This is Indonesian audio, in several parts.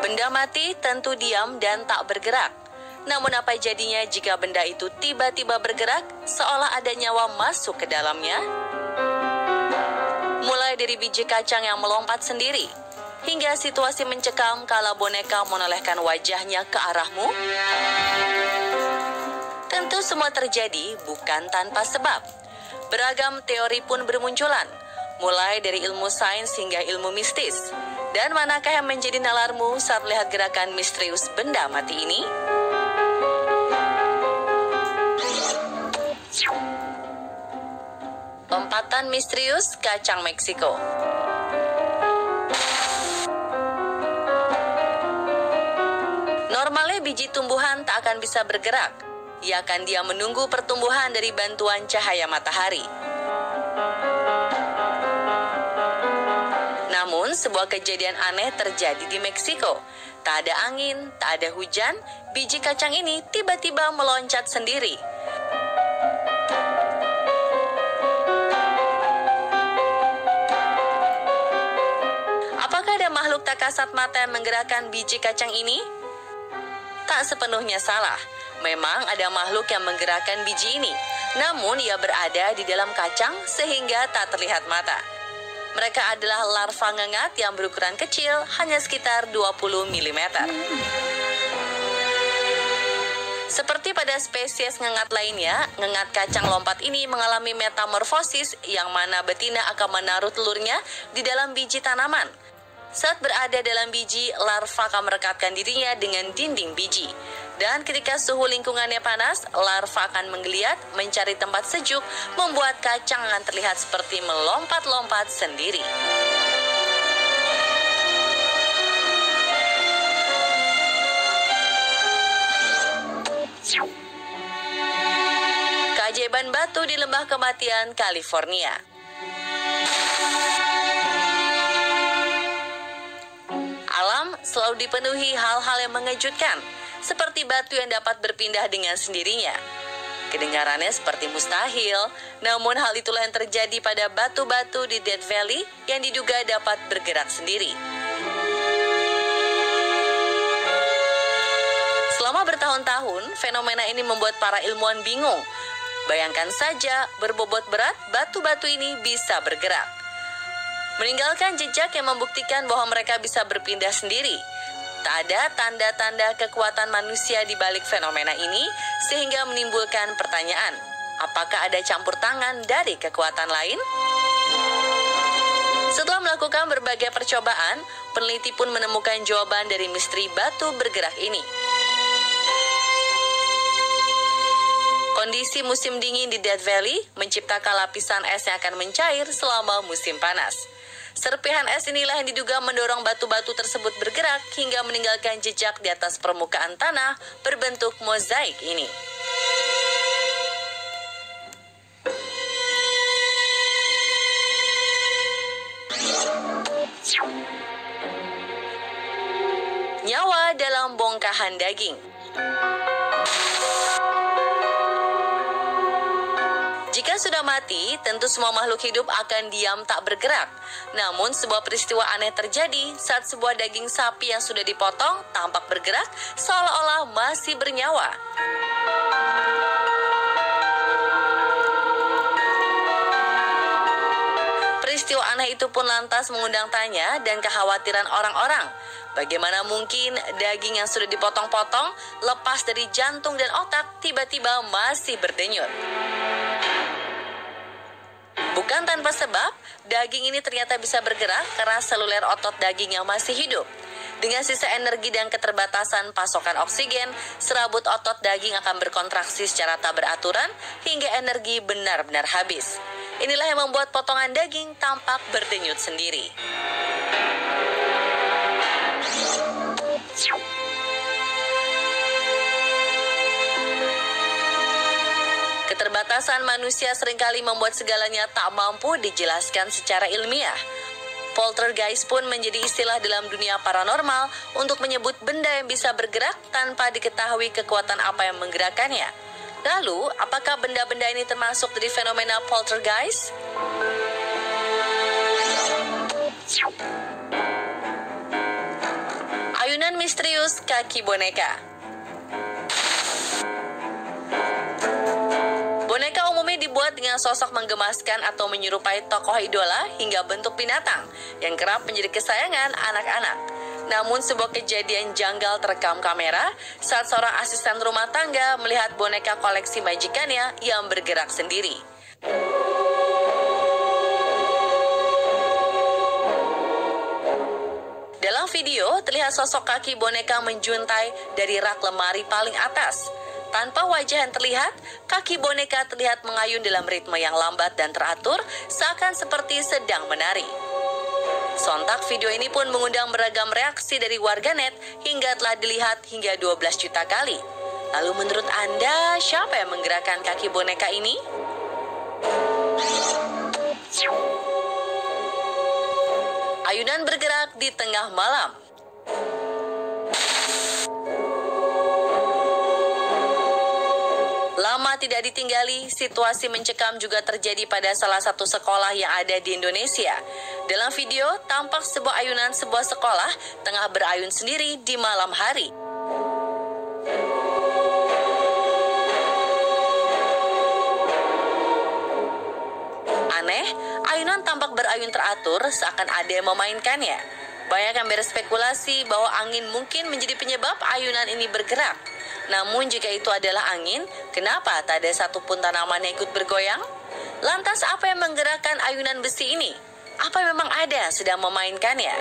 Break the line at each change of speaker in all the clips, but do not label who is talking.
Benda mati tentu diam dan tak bergerak. Namun apa jadinya jika benda itu tiba-tiba bergerak seolah ada nyawa masuk ke dalamnya? Mulai dari biji kacang yang melompat sendiri, hingga situasi mencekam kala boneka menolehkan wajahnya ke arahmu. Tentu semua terjadi bukan tanpa sebab. Beragam teori pun bermunculan, mulai dari ilmu sains hingga ilmu mistis. Dan manakah yang menjadi nalarmu saat melihat gerakan misterius benda mati ini? Lompatan misterius kacang Meksiko. Normalnya biji tumbuhan tak akan bisa bergerak. Ia akan diam menunggu pertumbuhan dari bantuan cahaya matahari. Namun, sebuah kejadian aneh terjadi di Meksiko. Tak ada angin, tak ada hujan, biji kacang ini tiba-tiba meloncat sendiri. Apakah ada makhluk tak kasat mata yang menggerakkan biji kacang ini? Tak sepenuhnya salah. Memang ada makhluk yang menggerakkan biji ini. Namun ia berada di dalam kacang sehingga tak terlihat mata. Mereka adalah larva ngengat yang berukuran kecil, hanya sekitar 20 mm. Seperti pada spesies ngengat lainnya, ngengat kacang lompat ini mengalami metamorfosis yang mana betina akan menaruh telurnya di dalam biji tanaman. Saat berada dalam biji, larva akan merekatkan dirinya dengan dinding biji. Dan ketika suhu lingkungannya panas, larva akan menggeliat, mencari tempat sejuk, membuat kacang akan terlihat seperti melompat-lompat sendiri. Keajaiban batu di lembah kematian California. Alam selalu dipenuhi hal-hal yang mengejutkan, seperti batu yang dapat berpindah dengan sendirinya. Kedengarannya seperti mustahil, namun hal itulah yang terjadi pada batu-batu di Death Valley yang diduga dapat bergerak sendiri. Selama bertahun-tahun, fenomena ini membuat para ilmuwan bingung. Bayangkan saja, berbobot berat, batu-batu ini bisa bergerak. Meninggalkan jejak yang membuktikan bahwa mereka bisa berpindah sendiri. Tak ada tanda-tanda kekuatan manusia di balik fenomena ini, sehingga menimbulkan pertanyaan, apakah ada campur tangan dari kekuatan lain? Setelah melakukan berbagai percobaan, peneliti pun menemukan jawaban dari misteri batu bergerak ini. Kondisi musim dingin di Death Valley menciptakan lapisan es yang akan mencair selama musim panas. Serpihan es inilah yang diduga mendorong batu-batu tersebut bergerak hingga meninggalkan jejak di atas permukaan tanah berbentuk mozaik ini. Nyawa dalam bongkahan daging. Jika sudah mati, tentu semua makhluk hidup akan diam tak bergerak. Namun sebuah peristiwa aneh terjadi saat sebuah daging sapi yang sudah dipotong tampak bergerak seolah-olah masih bernyawa. Peristiwa aneh itu pun lantas mengundang tanya dan kekhawatiran orang-orang. Bagaimana mungkin daging yang sudah dipotong-potong, lepas dari jantung dan otak, tiba-tiba masih berdenyut? Bukan tanpa sebab, daging ini ternyata bisa bergerak karena seluler otot daging yang masih hidup. Dengan sisa energi dan keterbatasan pasokan oksigen, serabut otot daging akan berkontraksi secara tak beraturan hingga energi benar-benar habis. Inilah yang membuat potongan daging tampak berdenyut sendiri. Keterbatasan manusia seringkali membuat segalanya tak mampu dijelaskan secara ilmiah. Poltergeist pun menjadi istilah dalam dunia paranormal untuk menyebut benda yang bisa bergerak tanpa diketahui kekuatan apa yang menggerakkannya. Lalu, apakah benda-benda ini termasuk dari fenomena poltergeist? Ayunan misterius kaki boneka. Boneka umumnya dibuat dengan sosok menggemaskan atau menyerupai tokoh idola hingga bentuk binatang yang kerap menjadi kesayangan anak-anak. Namun sebuah kejadian janggal terekam kamera saat seorang asisten rumah tangga melihat boneka koleksi majikannya yang bergerak sendiri. Dalam video, terlihat sosok kaki boneka menjuntai dari rak lemari paling atas. Tanpa wajah yang terlihat, kaki boneka terlihat mengayun dalam ritme yang lambat dan teratur, seakan seperti sedang menari. Sontak video ini pun mengundang beragam reaksi dari warganet hingga telah dilihat hingga 12 juta kali. Lalu menurut Anda, siapa yang menggerakkan kaki boneka ini? Ayunan bergerak di tengah malam. Lama tidak ditinggali, situasi mencekam juga terjadi pada salah satu sekolah yang ada di Indonesia. Dalam video, tampak sebuah ayunan sebuah sekolah tengah berayun sendiri di malam hari. Aneh, ayunan tampak berayun teratur seakan ada yang memainkannya. Banyak yang berspekulasi bahwa angin mungkin menjadi penyebab ayunan ini bergerak. Namun jika itu adalah angin, kenapa tak ada satupun tanaman yang ikut bergoyang? Lantas apa yang menggerakkan ayunan besi ini? Apa memang ada yang sedang memainkannya?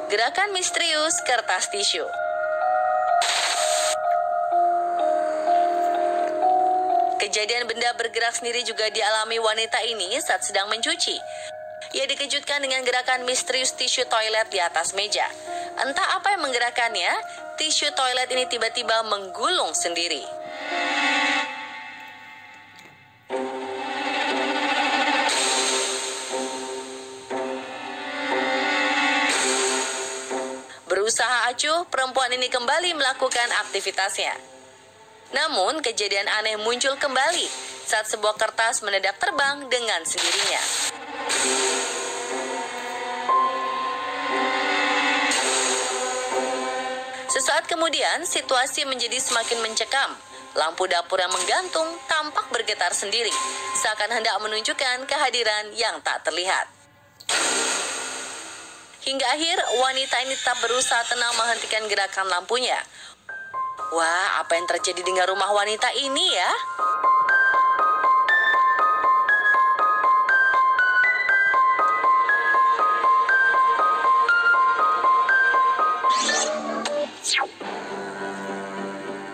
Gerakan misterius kertas tisu. Kejadian benda bergerak sendiri juga dialami wanita ini saat sedang mencuci. Ia dikejutkan dengan gerakan misterius tisu toilet di atas meja. Entah apa yang menggerakkannya, tisu toilet ini tiba-tiba menggulung sendiri. Berusaha acuh, perempuan ini kembali melakukan aktivitasnya. Namun, kejadian aneh muncul kembali saat sebuah kertas mendadak terbang dengan sendirinya. Sesaat kemudian, situasi menjadi semakin mencekam. Lampu dapur yang menggantung tampak bergetar sendiri, seakan hendak menunjukkan kehadiran yang tak terlihat. Hingga akhir, wanita ini tetap berusaha tenang menghentikan gerakan lampunya. Wah, apa yang terjadi dengan rumah wanita ini ya?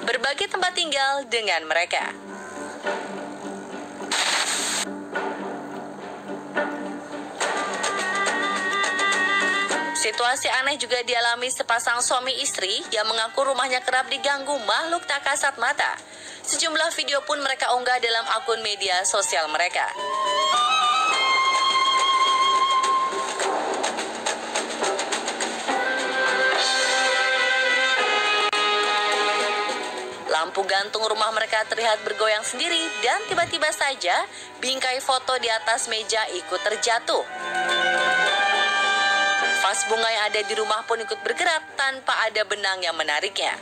Berbagi tempat tinggal dengan mereka. Situasi aneh juga dialami sepasang suami istri yang mengaku rumahnya kerap diganggu makhluk tak kasat mata. Sejumlah video pun mereka unggah dalam akun media sosial mereka. Lampu gantung rumah mereka terlihat bergoyang sendiri dan tiba-tiba saja bingkai foto di atas meja ikut terjatuh. Vas bunga yang ada di rumah pun ikut bergerak tanpa ada benang yang menariknya.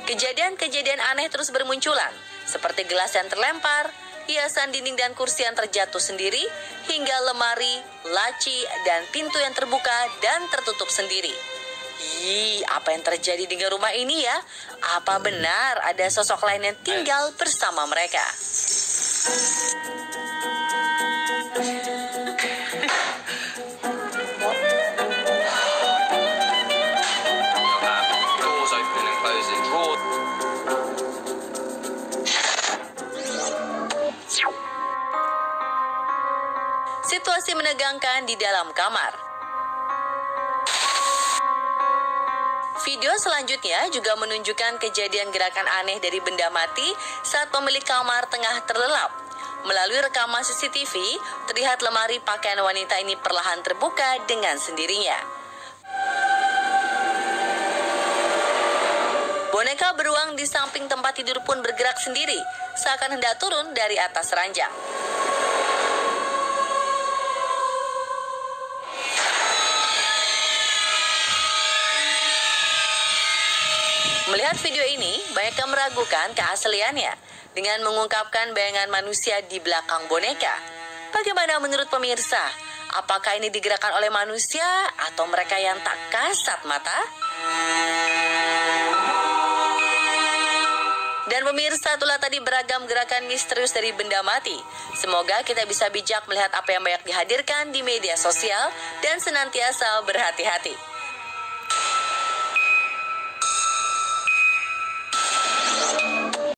Kejadian-kejadian aneh terus bermunculan, seperti gelas yang terlempar, hiasan dinding dan kursi yang terjatuh sendiri, hingga lemari, laci, dan pintu yang terbuka dan tertutup sendiri. Apa yang terjadi dengan rumah ini ya? Apa benar ada sosok lain yang tinggal bersama mereka? Situasi menegangkan di dalam kamar. Video selanjutnya juga menunjukkan kejadian gerakan aneh dari benda mati saat pemilik kamar tengah terlelap. Melalui rekaman CCTV, terlihat lemari pakaian wanita ini perlahan terbuka dengan sendirinya. Boneka beruang di di samping tempat tidur pun bergerak sendiri, seakan hendak turun dari atas ranjang. Melihat video ini, banyak yang meragukan keasliannya dengan mengungkapkan bayangan manusia di belakang boneka. Bagaimana menurut pemirsa? Apakah ini digerakkan oleh manusia atau mereka yang tak kasat mata? Dan pemirsa, itulah tadi beragam gerakan misterius dari benda mati. Semoga kita bisa bijak melihat apa yang banyak dihadirkan di media sosial dan senantiasa berhati-hati.